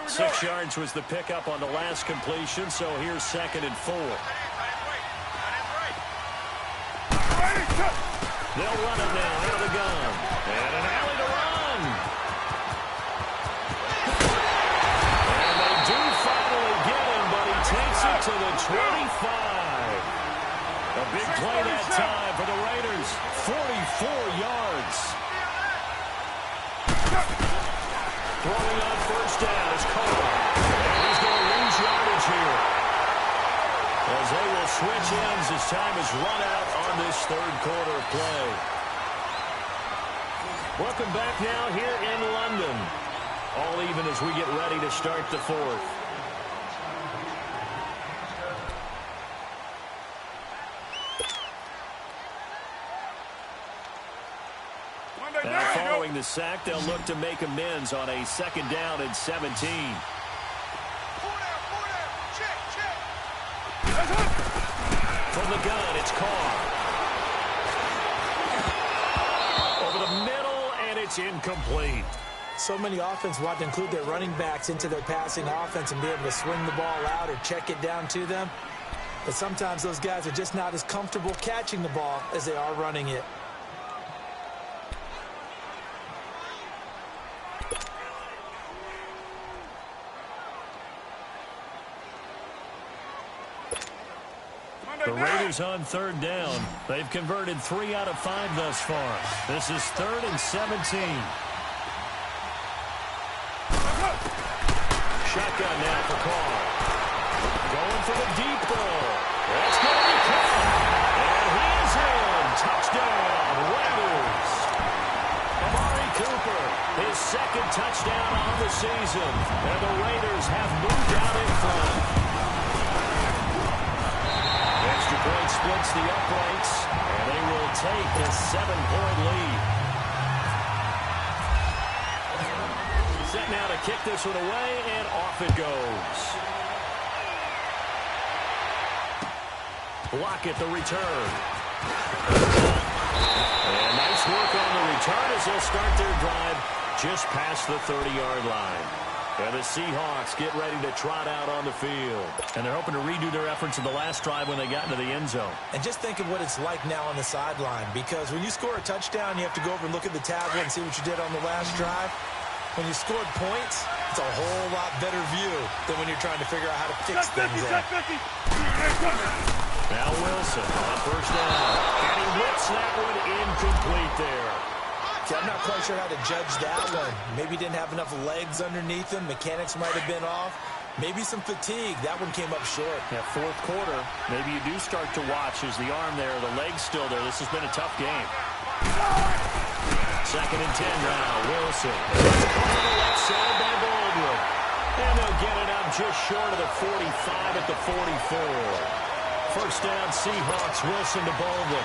6 yards was the pickup on the last completion, so here's 2nd and 4. They'll run it now out of the gun. And an alley to run. And they do finally get him, but he takes it to the 25. A big play that time for the Raiders. 44 yards. Throwing on first down is Carr. And he's going to lose yardage here. As they will switch ends as time is run out on this third quarter of play. Welcome back now here in London. All even as we get ready to start the fourth. Now following the sack, they'll look to make amends on a 2nd down and 17. From the gun, it's Carr. Over the middle, and it's incomplete. So many offense want to include their running backs into their passing offense and be able to swing the ball out or check it down to them. But sometimes those guys are just not as comfortable catching the ball as they are running it. The Raiders on 3rd down. They've converted 3 out of 5 thus far. This is 3rd and 17. Shotgun now for Carr. Going for the deep ball. That's going to be caught. And he is in. Touchdown, Raiders. Amari Cooper, his 2nd touchdown on the season. And the Raiders have moved out in front. Extra point splits the uprights, and they will take a 7-point lead. Set now to kick this one away, and off it goes. Block at the return. And nice work on the return as they'll start their drive just past the 30-yard line. And the Seahawks get ready to trot out on the field. And they're hoping to redo their efforts in the last drive when they got into the end zone. And just think of what it's like now on the sideline, because when you score a touchdown, you have to go over and look at the tablet and see what you did on the last drive. When you scored points, It's a whole lot better view than when you're trying to figure out how to fix things there. Now Wilson on first down. And he whips that one incomplete there. Okay, I'm not quite sure how to judge that one. Maybe didn't have enough legs underneath him. Mechanics might have been off. Maybe some fatigue. That one came up short. Yeah, fourth quarter, maybe you do start to watch as the arm there, the leg's still there. This has been a tough game. Second and 10 now. Wilson. Left side by Baldwin. And they'll get it up just short of the 45 at the 44. First down, Seahawks. Wilson to Baldwin.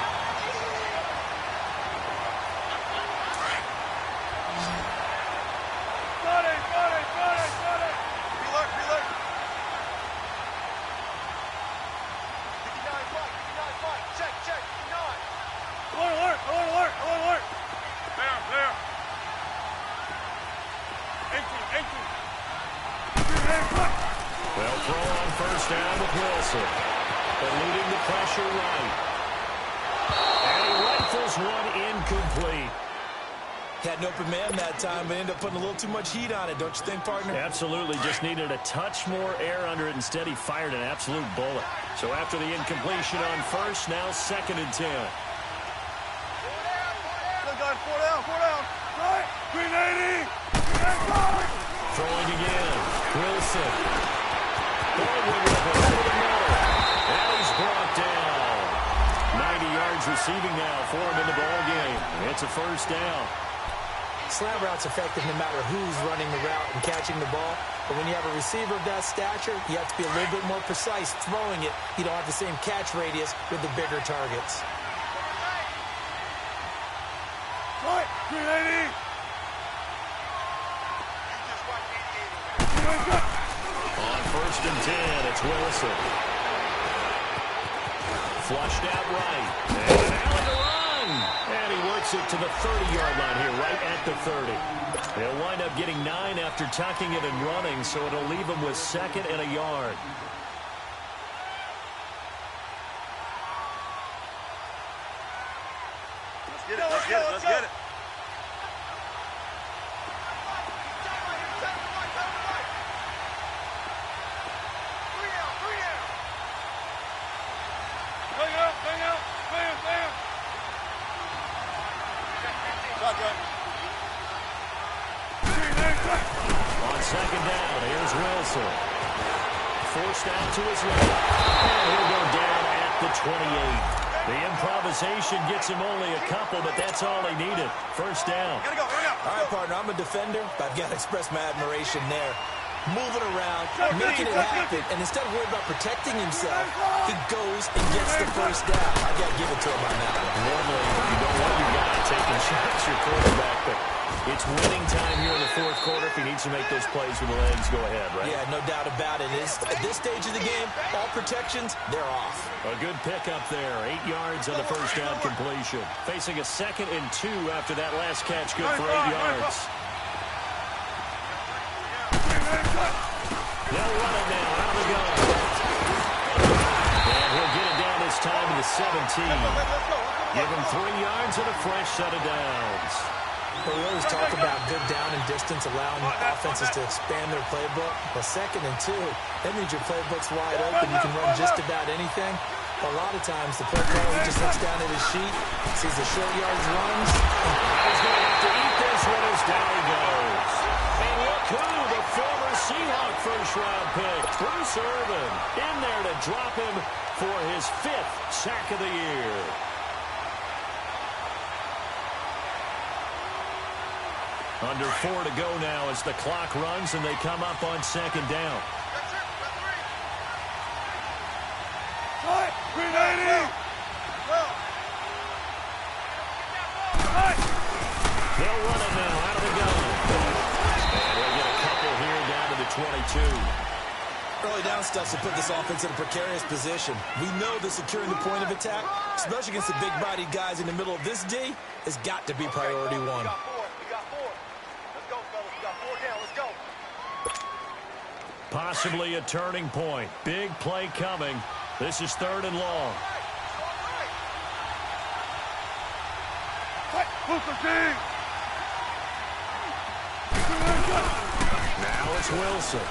Well, throw on first down with Wilson. Eluding the pressure right. And he rifles one incomplete. Had an open man that time, but ended up putting a little too much heat on it, don't you think, partner? Absolutely. Just needed a touch more air under it. Instead, he fired an absolute bullet. So after the incompletion on first, now second and 10. Four down. Right. 380. Throwing again. Wilson. Baldwin with it over the middle. And he's brought down. 90 yards receiving now for him in the ball game. It's a first down. Slant route's effective no matter who's running the route and catching the ball. But when you have a receiver of that stature, you have to be a little bit more precise throwing it. You don't have the same catch radius with the bigger targets. Right. 380. On first and 10, it's Wilson. Flushed out right. And Allen to run. And he works it to the 30-yard line here, right at the 30. He'll wind up getting 9 after tucking it and running, so it'll leave him with second and a yard. Let's get it. On second down, here's Wilson. Forced out to his left. And he'll go down at the 28. The improvisation gets him only a couple, but that's all he needed. First down. Gotta go. All right, partner, I'm a defender, but I've got to express my admiration there. Moving around, making it happen, and instead of worrying about protecting himself, he goes and gets the first down. I got to give it to him on that one. Normally, you don't want your guy taking shots, your quarterback, but it's winning time here in the fourth quarter. If he needs to make those plays with the legs, go ahead, right? Yeah, no doubt about it. At this stage of the game, all protections, they're off. A good pickup there. 8 yards on the first down completion. Facing a second and 2 after that last catch. Good for 8 yards. They'll run it now out of the gun. And he'll get it down this time to the 17. Give him 3 yards and a fresh set of downs. Well, we always talk about good down and distance, allowing offenses to expand their playbook. Well, second and 2, that means your playbook's wide open. You can run just about anything. A lot of times, the play caller just looks down at his sheet, sees the short yards runs. He's going to have to eat this one as down he goes. And look who, the former Seahawk first-round pick, Bruce Irvin, in there to drop him for his 5th sack of the year. Under 4 to go now as the clock runs and they come up on second down. Right. 380. They'll run it now out of the gun. And they'll get a couple here down to the 22. Early down stuff to put this offense in a precarious position. We know that securing the point of attack, especially against the big-bodied guys in the middle of this D, has got to be priority 1. We got 4. Let's go, fellas. We got 4 down. Let's go. Possibly a turning point. Big play coming. This is 3rd and long. Now it's Here's Wilson.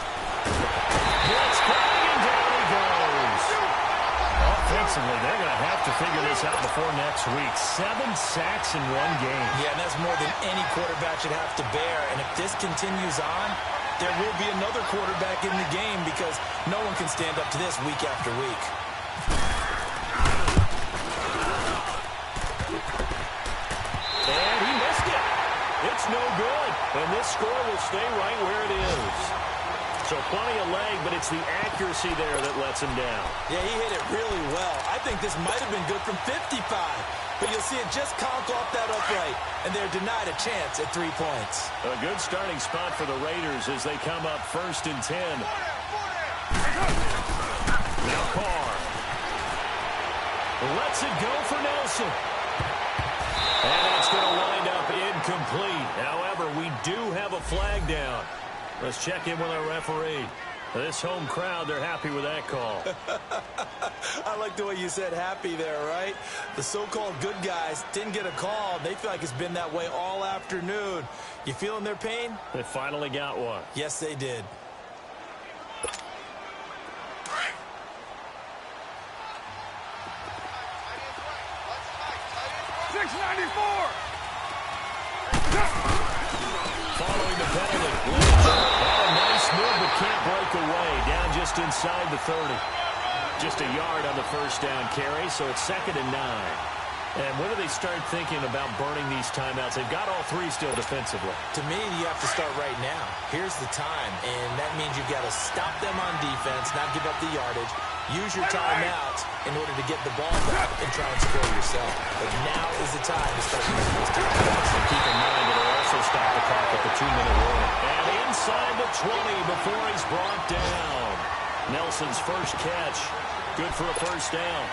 Blitz coming, and down he goes. Offensively, they're going to have to figure this out before next week. 7 sacks in one game. Yeah, and that's more than any quarterback should have to bear. And if this continues on, there will be another quarterback in the game because no one can stand up to this week after week. And he missed it. It's no good. And this score will stay right where it is. So plenty of leg, but it's the accuracy there that lets him down. Yeah, he hit it really well. I think this might have been good from 55. But you'll see it just conk off that upright, and they're denied a chance at 3 points. A good starting spot for the Raiders as they come up 1st and 10. Now Carr. Lets it go for Nelson. And it's going to wind up incomplete. However, we do have a flag down. Let's check in with our referee. This home crowd, they're happy with that call. I like the way you said happy there, right? The so-called good guys didn't get a call. They feel like it's been that way all afternoon. You feeling their pain? They finally got one. Yes, they did. Following the penalty. A nice move, but can't break away. Down just inside the 30. Just a yard on the first down carry, so it's 2nd and 9. And when do they start thinking about burning these timeouts? They've got all 3 still defensively. To me, you have to start right now. Here's the time, and that means you've got to stop them on defense, not give up the yardage. Use your timeouts in order to get the ball back and try and score yourself. But now is the time to start using those timeouts. And keep in mind it'll also stop the clock at the 2-minute warning. And inside the 20 before he's brought down. Nelson's first catch. Good for a first down.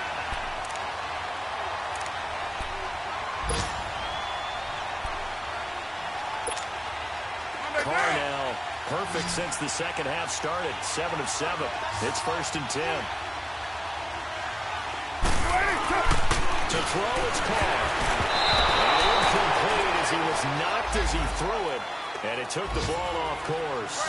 Carr now, perfect since the second half started. 7 of 7. It's 1st and 10. To throw, it's Carr. Incomplete as he was knocked as he threw it, and it took the ball off course.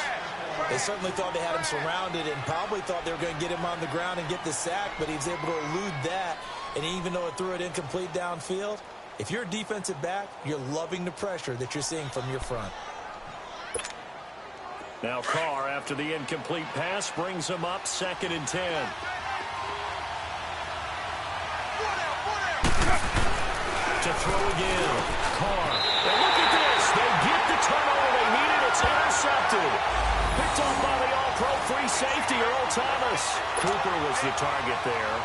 They certainly thought they had him surrounded and probably thought they were going to get him on the ground and get the sack, but he was able to elude that. And even though it threw it incomplete downfield, if you're a defensive back, you're loving the pressure that you're seeing from your front. Now Carr, after the incomplete pass, brings him up 2nd and 10. To throw again. Carr. And look at this. They get the turnover they needed. It's intercepted. Picked off by the all-pro free safety, Earl Thomas. Cooper was the target there.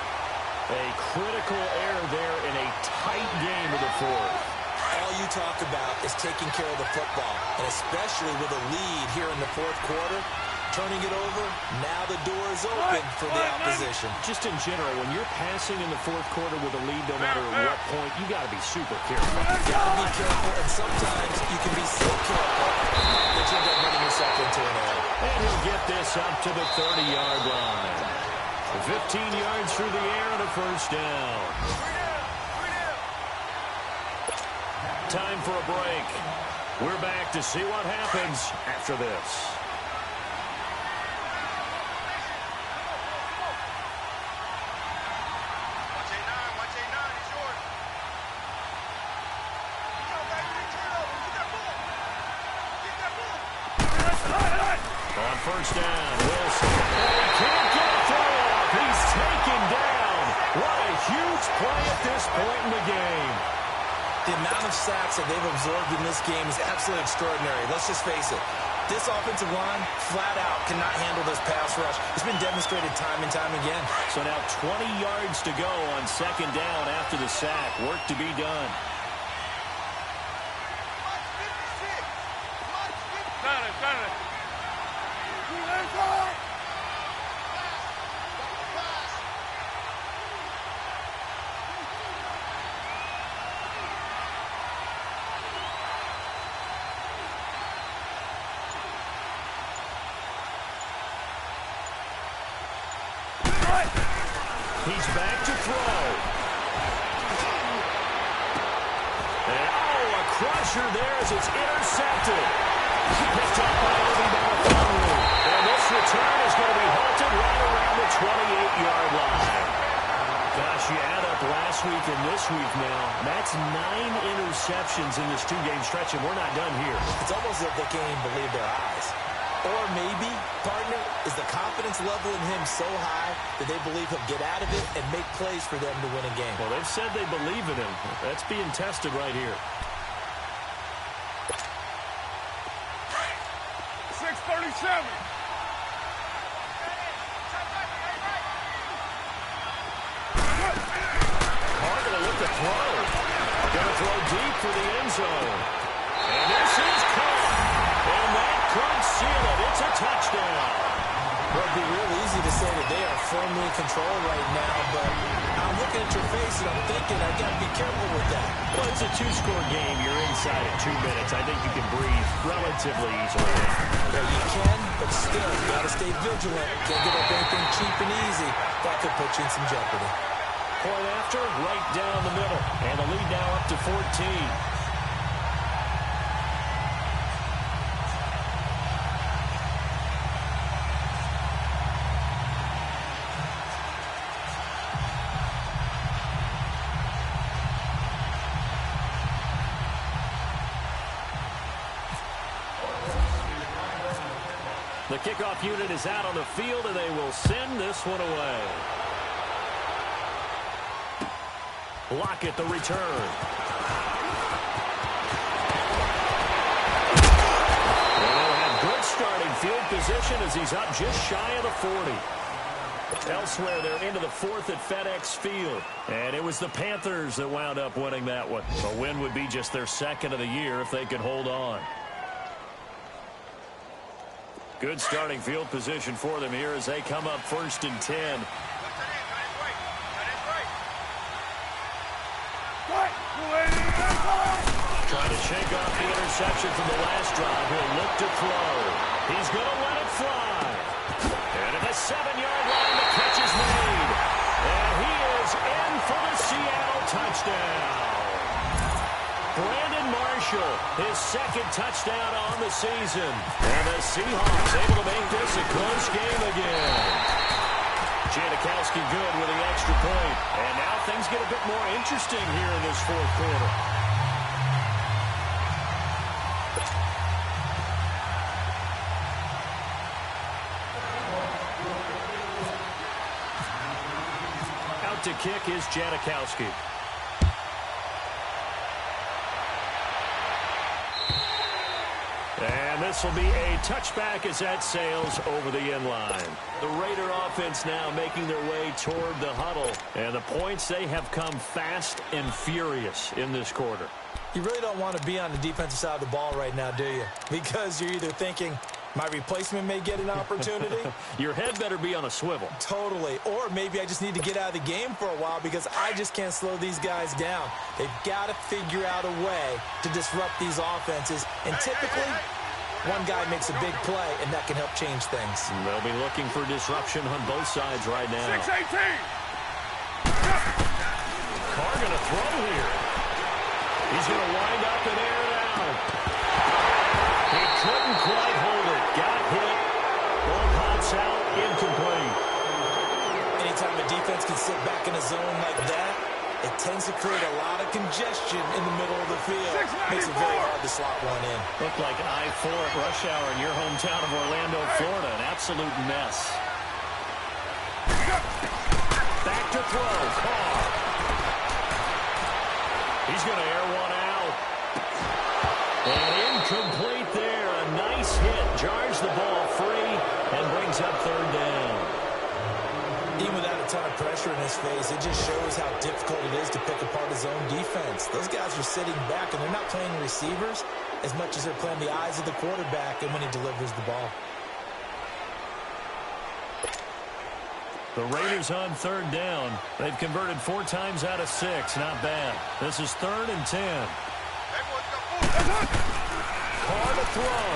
A critical error there in a tight game of the 4th. All you talk about is taking care of the football, and especially with a lead here in the 4th quarter, turning it over, now the door is open for the opposition. Just in general, when you're passing in the 4th quarter with a lead, no matter what point, you got to be super careful. You got to be careful, and sometimes you can be so careful that you end up running yourself into an error. And he'll get this up to the 30-yard line. 15 yards through the air and a first down. Time for a break. We're back to see what happens after this. Watch A9, it's yours. Get that ball. On first down, Wilson. And he can't get a throw off. He's taken down. What a huge play at this point in the game. The amount of sacks that they've absorbed in this game is absolutely extraordinary. Let's just face it. This offensive line, flat out, cannot handle this pass rush. It's been demonstrated time and time again. So now 20 yards to go on 2nd down after the sack. Work to be done. He's back to throw. And, a crusher there as it's intercepted. Picked up by Obi Melifonwu. week now. That's 9 interceptions in this 2-game stretch, and we're not done here. It's almost as if they can't even believe their eyes. Or maybe, partner, is the confidence level in him so high that they believe he'll get out of it and make plays for them to win a game. Well, they've said they believe in him. That's being tested right here. 6:37. Carr going to look to throw. Going to throw deep for the end zone. And this is caught. And that could seal it. It's a touchdown. Well, it'd be real easy to say that they are firmly in control right now, but I'm looking at your face and I'm thinking I got to be careful with that. Well, it's a 2-score game. You're inside at 2 minutes. I think you can breathe relatively easily. Yeah, you can, but still, you got to stay vigilant. Can't give up anything cheap and easy. That could put you in some jeopardy. Point after, right down the middle. And the lead now up to 14. The kickoff unit is out on the field, and they will send this one away. Lockett, the return. And they'll have good starting field position as he's up just shy of the 40. Elsewhere, they're into the 4th at FedEx Field. And it was the Panthers that wound up winning that one. A win would be just their 2nd of the year if they could hold on. Good starting field position for them here as they come up 1st and 10. Trying to shake off the interception from the last drive. He'll look to throw. He's going to let it fly. And at the 7-yard line, the catch is made. And he is in for the Seattle touchdown. Brandon Marshall, his 2nd touchdown on the season. And the Seahawks able to make this a close game again. Janikowski good with the extra point. And now things get a bit more interesting here in this 4th quarter. Out to kick is Janikowski. And this will be a touchback as that sails over the end line. The Raider offense now making their way toward the huddle. And the points, they have come fast and furious in this quarter. You really don't want to be on the defensive side of the ball right now, do you? Because you're either thinking, my replacement may get an opportunity. Your head better be on a swivel. Totally. Or maybe I just need to get out of the game for a while because I just can't slow these guys down. They've got to figure out a way to disrupt these offenses. And typically, one guy makes a big play, and that can help change things. They'll be looking for disruption on both sides right now. 6-18. Carr going to throw here. He's going to wind up and air it out. He couldn't quite hold it. Got hit. Ball pops out. Incomplete. Anytime a defense can sit back in a zone like that, it tends to create a lot of congestion in the middle of the field. Makes it very hard to slot one in. Looked like I-4 at rush hour in your hometown of Orlando, Florida. An absolute mess. Back to throw. Carr. He's going to air one out. And incomplete there. A nice hit. Jars the ball free and brings up 3rd down. Even without a ton of pressure in his face, it just shows how difficult it is to pick apart his own defense. Those guys are sitting back, and they're not playing receivers as much as they're playing the eyes of the quarterback and when he delivers the ball. The Raiders on 3rd down. They've converted 4 times out of 6. Not bad. This is 3rd and 10. Carr to throw.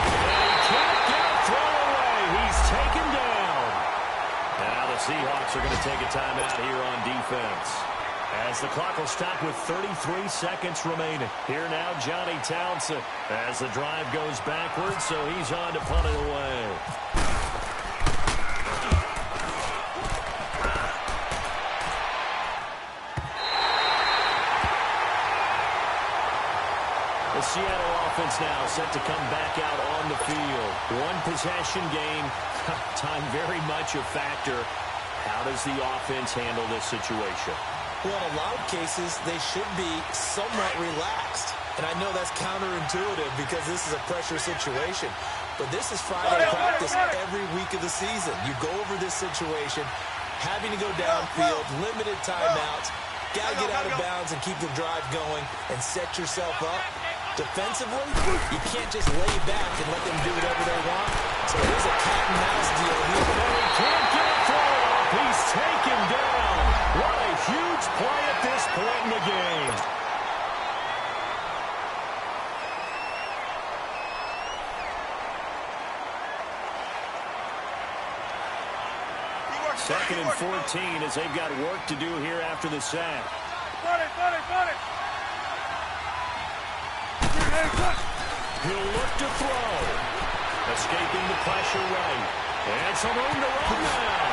And he can't get a throw away. He's taken down. Now the Seahawks are going to take a timeout here on defense. As the clock will stop with 33 seconds remaining. Here now, Johnny Townsend. As the drive goes backwards, so he's on to punt it away. Seattle offense now set to come back out on the field. One possession game. Time very much a factor. How does the offense handle this situation? Well, in a lot of cases, they should be somewhat relaxed. And I know that's counterintuitive because this is a pressure situation. But this is Friday practice every week of the season. You go over this situation, having to go downfield, limited timeouts, got to get out of bounds and keep the drive going and set yourself up. Defensively, you can't just lay back and let them do whatever they want. So there's a cat and mouse deal here. And he can't get a throw off. He's taken down. What a huge play at this point in the game. Second and 14 as they've got work to do here after the sack. He'll look to throw. Escaping the pressure right. And some room to run now.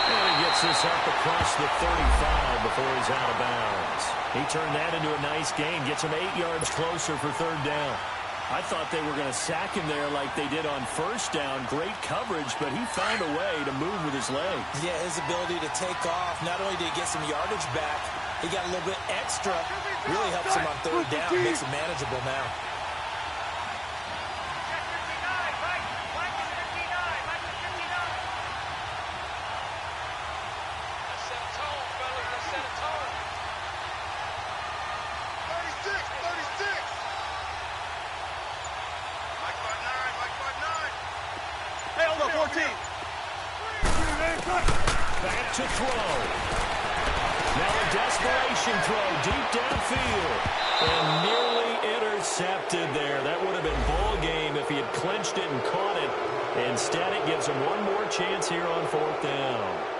And he gets this up across the 35 before he's out of bounds. He turned that into a nice gain. Gets him 8 yards closer for third down. I thought they were going to sack him there like they did on first down. Great coverage, but he found a way to move with his legs. Yeah, his ability to take off. Not only did he get some yardage back, he got a little bit extra. Really helps him on third down. Makes it manageable now. Back to throw. Now a desperation throw deep downfield. And nearly intercepted there. That would have been ball game if he had clinched it and caught it. Instead, it gives him one more chance here on fourth down.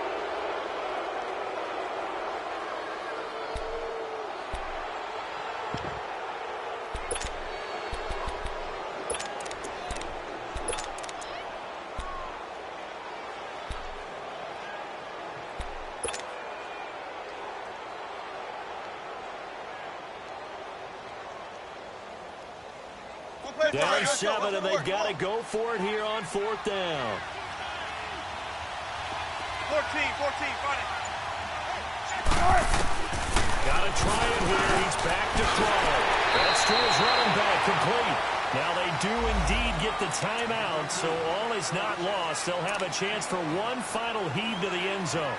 Down 7, and they've got to go for it here on fourth down. 14, find it. Got to try it here. He's back to throw. That's to his running back, complete. Now they do indeed get the timeout, so all is not lost. They'll have a chance for one final heave to the end zone.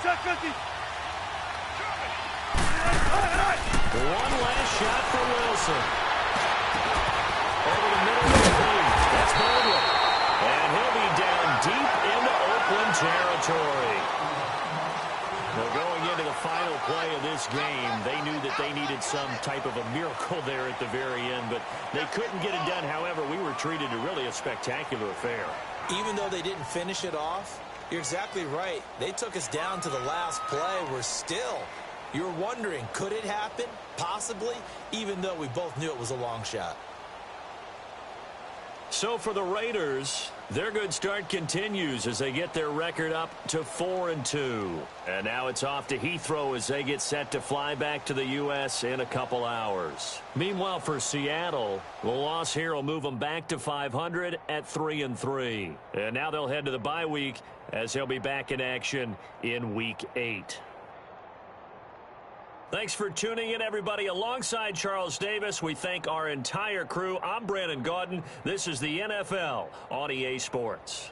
Check 50. One last shot for Wilson. Over the middle of the field. That's Baldwin. And he'll be down deep into Oakland territory. Well, going into the final play of this game, they knew that they needed some type of a miracle there at the very end, but they couldn't get it done. However, we were treated to really a spectacular affair. Even though they didn't finish it off, you're exactly right. They took us down to the last play. We're still, you're wondering, could it happen? Possibly, even though we both knew it was a long shot. So for the Raiders, their good start continues as they get their record up to 4-2. And now it's off to Heathrow as they get set to fly back to the U.S. in a couple hours. Meanwhile, for Seattle, the loss here will move them back to 500 at 3-3. And now they'll head to the bye week as they'll be back in action in Week 8. Thanks for tuning in, everybody. Alongside Charles Davis, we thank our entire crew. I'm Brandon Gaudin. This is the NFL on EA Sports.